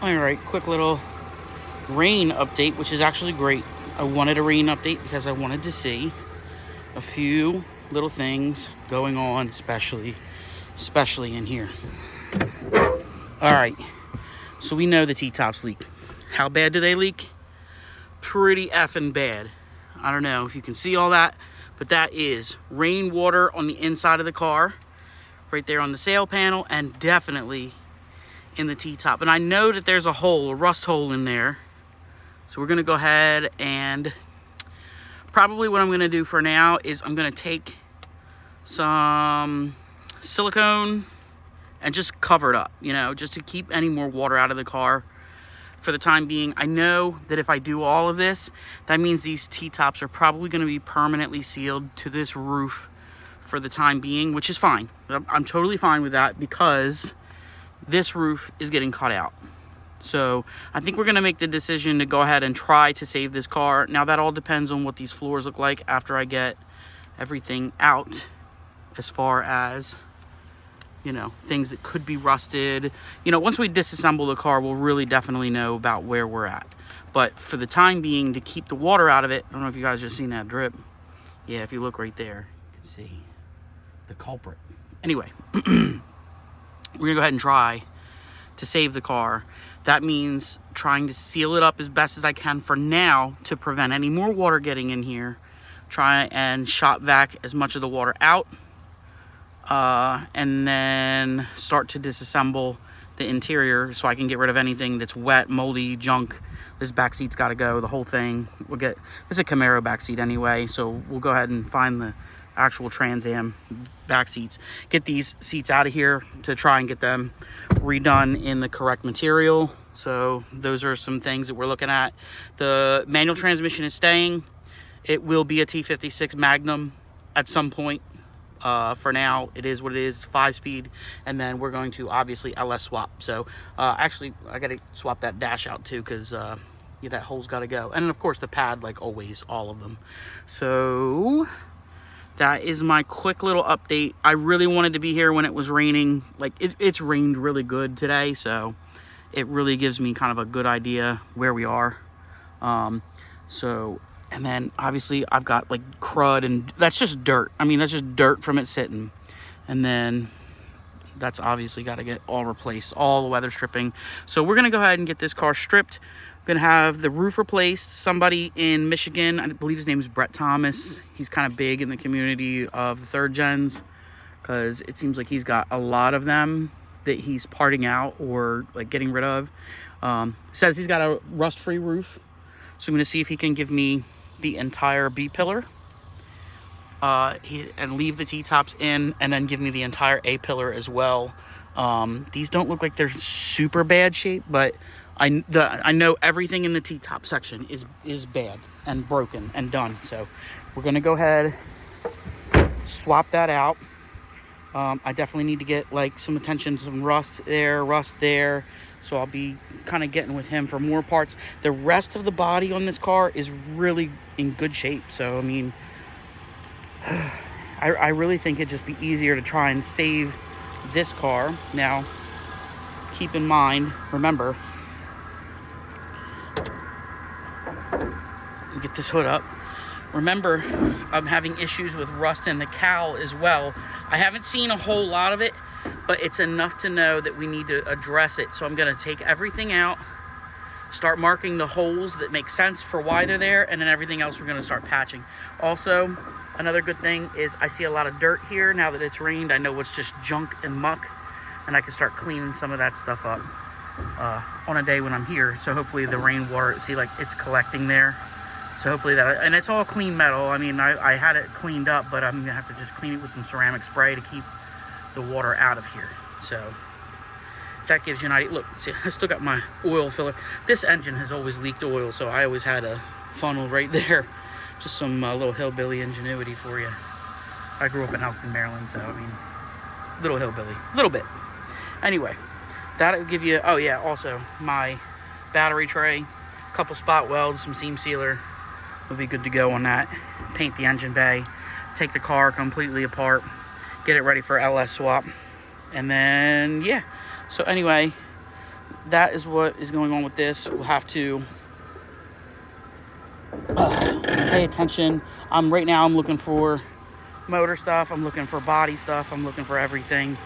All right, quick little rain update, which is actually great. I wanted a rain update because I wanted to see a few little things going on, especially in here. All right, so we know the T-tops leak. How bad do they leak? Pretty effing bad. I don't know if you can see all that, but that is rainwater on the inside of the car, right there on the sail panel, and definitely in the T-top. And I know that there's a rust hole in there. So we're gonna go ahead and probably what I'm gonna do for now is I'm gonna take some silicone and just cover it up, just to keep any more water out of the car for the time being. I know that if I do all of this, that means these T-tops are probably gonna be permanently sealed to this roof for the time being, which is fine. I'm totally fine with that because this roof is getting cut out. So I think we're gonna make the decision to go ahead and try to save this car. Now that all depends on what these floors look like after I get everything out, as far as, things that could be rusted. Once we disassemble the car, we'll really definitely know about where we're at. But for the time being, to keep the water out of it, I don't know if you guys just seen that drip. Yeah, if you look right there, you can see the culprit. Anyway, we're gonna go ahead and try to save the car. That means trying to seal it up as best as I can for now to prevent any more water getting in here. Try and shop vac as much of the water out, and then start to disassemble the interior so I can get rid of anything that's wet, moldy, junk. This back seat's got to go, the whole thing. This is a Camaro back seat anyway, so we'll go ahead and find the actual Trans Am back seats, get these seats out of here to try and get them redone in the correct material. So those are some things that we're looking at. The manual transmission is staying. It will be a T56 Magnum at some point. For now, it is what it is, 5-speed, and then we're going to obviously LS swap. So actually, I got to swap that dash out too, because that hole's got to go. And then of course the pad, like always, all of them. So that is my quick little update. I really wanted to be here when it was raining. Like it's rained really good today, so it really gives me kind of a good idea where we are. And then obviously I've got like crud, and that's just dirt. I mean, that's just dirt from it sitting. And then that's obviously got to get all replaced, all the weather stripping. So we're gonna go ahead and get this car stripped. We're gonna have the roof replaced. Somebody in Michigan, I believe his name is Brett Thomas. He's kind of big in the community of the third gens, because it seems like he's got a lot of them that he's parting out or like getting rid of. Says he's got a rust-free roof. So I'm gonna see if he can give me the entire B pillar and leave the T-tops in, and then give me the entire A pillar as well. These don't look like they're super bad shape, but I know everything in the T-top section is bad and broken and done. So we're gonna go ahead, swap that out. I definitely need to get like some attention, some rust there. So I'll be kind of getting with him for more parts. The rest of the body on this car is really in good shape. So, I mean, I really think it'd just be easier to try and save this car. Now, keep in mind, remember, get this hood up. Remember, I'm having issues with rust in the cowl as well. I haven't seen a whole lot of it, but it's enough to know that we need to address it. So I'm gonna take everything out, start marking the holes that make sense for why they're there, and then everything else we're gonna start patching. Also, another good thing is I see a lot of dirt here now that it's rained. I know it's just junk and muck, and I can start cleaning some of that stuff up on a day when I'm here. So hopefully the rainwater, see, like it's collecting there. So hopefully that, and it's all clean metal. I mean, I had it cleaned up, but I'm gonna have to just clean it with some ceramic spray to keep the water out of here. So that gives you an idea. Look, see, I still got my oil filler. This engine has always leaked oil, so I always had a funnel right there. Just some little hillbilly ingenuity for you. I grew up in Elkton, Maryland, so I mean, little hillbilly, little bit. Anyway, that'll give you, oh yeah, also my battery tray, a couple spot welds, some seam sealer. We'll be good to go on that. Paint the engine bay, take the car completely apart, get it ready for LS swap, and then yeah. So anyway, that is what is going on with this. We'll have to pay attention. Right now I'm looking for motor stuff, I'm looking for body stuff, I'm looking for everything.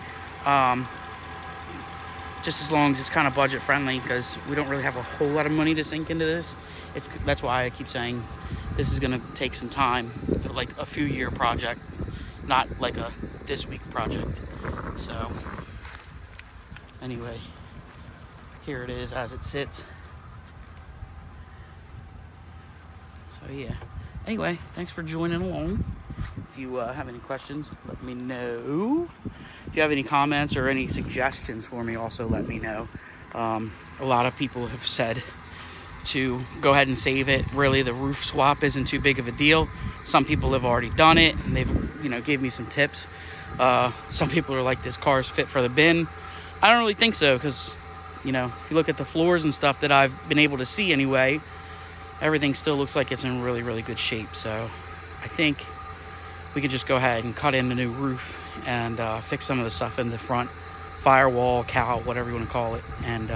Just as long as it's kind of budget friendly, because we don't really have a whole lot of money to sink into this. That's why I keep saying this is gonna take some time, like a few year project, not like a this week project. So anyway, here it is as it sits. So yeah, anyway, thanks for joining along. If you have any questions, let me know. If you have any comments or any suggestions for me, also let me know. A lot of people have said to go ahead and save it. Really, the roof swap isn't too big of a deal. Some people have already done it, and they've gave me some tips. Some people are like, this car's fit for the bin. I don't really think so, because if you look at the floors and stuff that I've been able to see anyway, everything still looks like it's in really, really good shape. So I think we could just go ahead and cut in the new roof and fix some of the stuff in the front, firewall, cowl, whatever you want to call it. And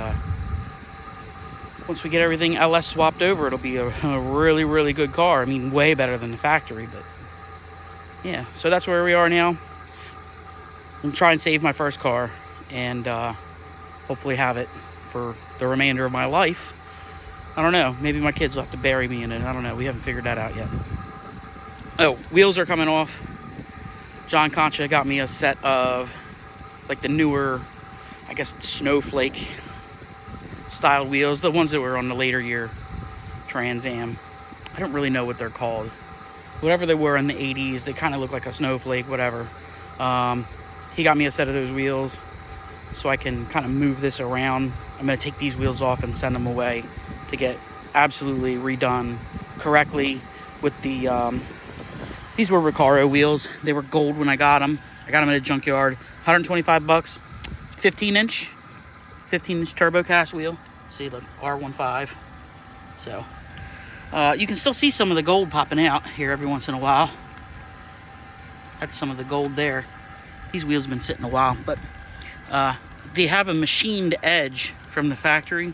once we get everything LS swapped over, it'll be a really, really good car. I mean, way better than the factory. But yeah, so that's where we are now. I'm trying to save my first car and hopefully have it for the remainder of my life. I don't know, maybe my kids will have to bury me in it. I don't know, we haven't figured that out yet. Oh, wheels are coming off. John Concha got me a set of like the newer, I guess, snowflake style wheels, the ones that were on the later year Trans Am. I don't really know what they're called. Whatever they were in the 80s, they kind of look like a snowflake, whatever. He got me a set of those wheels so I can kind of move this around. I'm going to take these wheels off and send them away to get absolutely redone correctly with the these were Recaro wheels. They were gold when I got them. I got them at a junkyard. 125 bucks. 15-inch turbo cast wheel. See, look, R15. So you can still see some of the gold popping out here every once in a while. That's some of the gold there. These wheels have been sitting a while, but they have a machined edge from the factory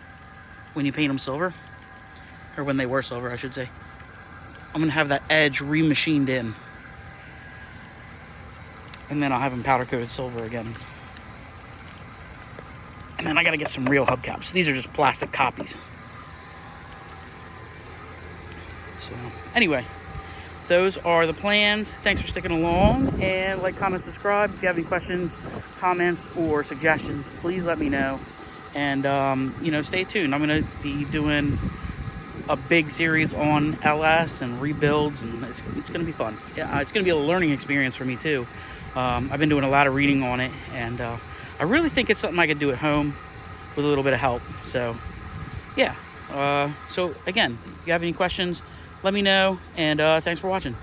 when you paint them silver, or when they were silver, I should say. I'm gonna have that edge remachined in, and then I'll have them powder coated silver again. And then I gotta get some real hubcaps. These are just plastic copies. So anyway, those are the plans. Thanks for sticking along, and like, comment, subscribe. If you have any questions, comments, or suggestions, please let me know. And stay tuned. I'm gonna be doing a big series on LS and rebuilds, and it's gonna be fun. Yeah, it's gonna be a learning experience for me too. I've been doing a lot of reading on it, and I really think it's something I could do at home with a little bit of help. So yeah, so again, if you have any questions, let me know, and thanks for watching.